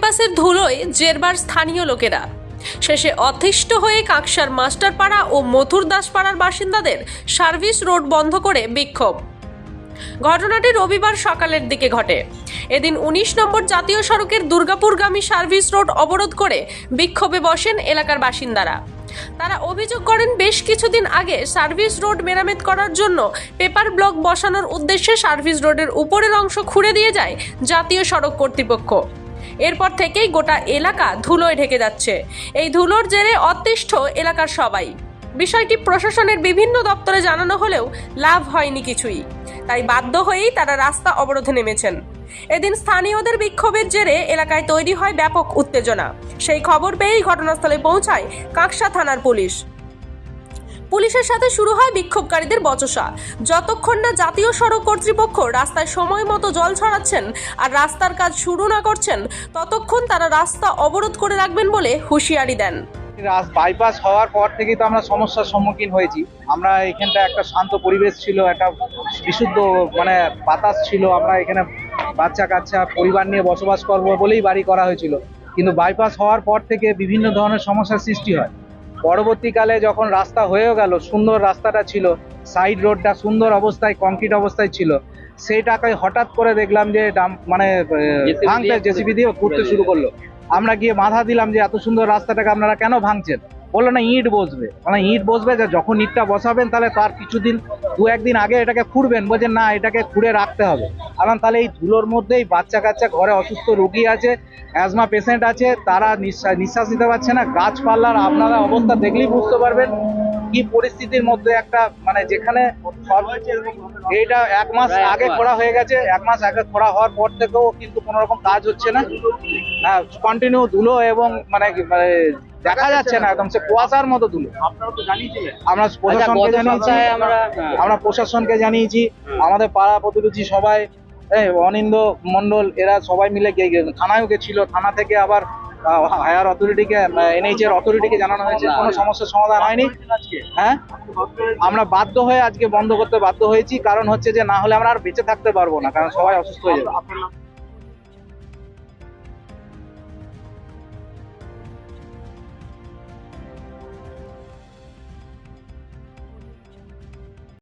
বাইপাসের ধুলোয় জেরবার স্থানীয় লোকেরা। শেষে অতিষ্ঠ হয়ে কাকসার মাস্টারপাড়া ও মথুর দাসপাড়ার বাসিন্দাদের সার্ভিস রোড বন্ধ করে বিক্ষোভ। ঘটনাটি রবিবার সকালের দিকে ঘটে। এদিন ১৯ নম্বর জাতীয় সড়কের দুর্গাপুরগামী সার্ভিস রোড অবরোধ করে বিক্ষোভে বসেন এলাকার বাসিন্দারা। তারা অভিযোগ করেন, বেশ কিছুদিন আগে সার্ভিস রোড মেরামত করার জন্য পেপার ব্লক বসানোর উদ্দেশ্যে সার্ভিস রোডের উপরের অংশ খুঁড়ে দিয়ে যায় জাতীয় সড়ক কর্তৃপক্ষ। এরপর থেকেই গোটা এলাকা ধুলোয় ঢেকে যাচ্ছে। এই ধুলোর জেরে অতিষ্ঠ এলাকার সবাই। বিষয়টি প্রশাসনের বিভিন্ন দপ্তরে জানানো হলেও লাভ হয়নি কিছুই, তাই বাধ্য হয়েই তারা রাস্তা অবরোধে নেমেছেন। এদিন স্থানীয়দের বিক্ষোভের জেরে এলাকায় তৈরি হয় ব্যাপক উত্তেজনা। সেই খবর পেয়েই ঘটনাস্থলে পৌঁছায় কাকসা থানার পুলিশের সাথে শুরু হয় বিক্ষোভকারীদের বচসা। যতক্ষণ না জাতীয় সড়ক কর্তৃপক্ষ রাস্তায় সময় মতো জল ছড়াচ্ছেন আর রাস্তার কাজ শুরু না করছেন, ততক্ষণ তারা রাস্তা অবরোধ করে রাখবেন বলে হুঁশিয়ারি দেন। বাইপাস হওয়ার পর থেকেই তো আমরা সমস্যার সম্মুখীন হয়েছি। আমরা এখানটা একটা শান্ত পরিবেশ ছিল, একটা বিশুদ্ধ বাতাস ছিল। আমরা এখানে বাচ্চা কাচ্চা পরিবার নিয়ে বসবাস করবো বলেই বাড়ি করা হয়েছিল, কিন্তু বাইপাস হওয়ার পর থেকে বিভিন্ন ধরনের সমস্যার সৃষ্টি হয়। পরবর্তীকালে যখন রাস্তা হয়েও গেল, সুন্দর রাস্তাটা ছিল, সাইড রোডটা সুন্দর অবস্থায় কংক্রিট অবস্থায় ছিল, সেইটাকে হঠাৎ করে দেখলাম যে ভাঙতে জেসিবি দিয়ে ঘুরতে শুরু করলো। আমরা গিয়ে বাধা দিলাম যে এত সুন্দর রাস্তাটাকে আপনারা কেন ভাঙছেন? বললো না ইট বসবে, ইট বসবে, যে যখন ইটটা বসাবেন তাহলে তার কিছুদিন দু একদিন আগে এটাকে খুঁড়বেন। বলছেন না, এটাকে খুঁড়ে রাখতে হবে। কারণ তাহলে এই ধুলোর মধ্যেই বাচ্চা কাচ্চা, ঘরে অসুস্থ রোগী আছে, অ্যাজমা পেশেন্ট আছে, তারা নিঃশ্বাস নিতে পারছে না। গাছপালার আপনারা অবস্থা দেখলেই বুঝতে পারবেন কি পরিস্থিতির মধ্যে একটা যেখানে এইটা 1 মাস আগে খোঁড়া হয়ে গেছে। 1 মাস আগে খোঁড়া হওয়ার পর থেকেও কিন্তু কোনো রকম কাজ হচ্ছে না। কন্টিনিউ ধুলো এবং দেখা যাচ্ছে না, একদম সে কুয়াশার মতো ধুলো। আমরা প্রশাসনকে জানিয়েছি, আমরা প্রশাসনকে জানিয়েছি, আমাদের পাড়া প্রতিবেশী সবাই, অনিন্দ মন্ডল, এরা সবাই মিলে থানায়ও গেছিল। থানা থেকে আবার হায়ার অথরিটিকে, NH এর অথরিটিকে জানানো হয়েছে, কোনো সমস্যার সমাধান হয়নি। হ্যাঁ, আমরা বাধ্য হয়ে আজকে বন্ধ করতে বাধ্য হয়েছি। কারণ হচ্ছে যে না হলে আমরা আর বেঁচে থাকতে পারবো না, কারণ সবাই অসুস্থ হয়ে যাবে।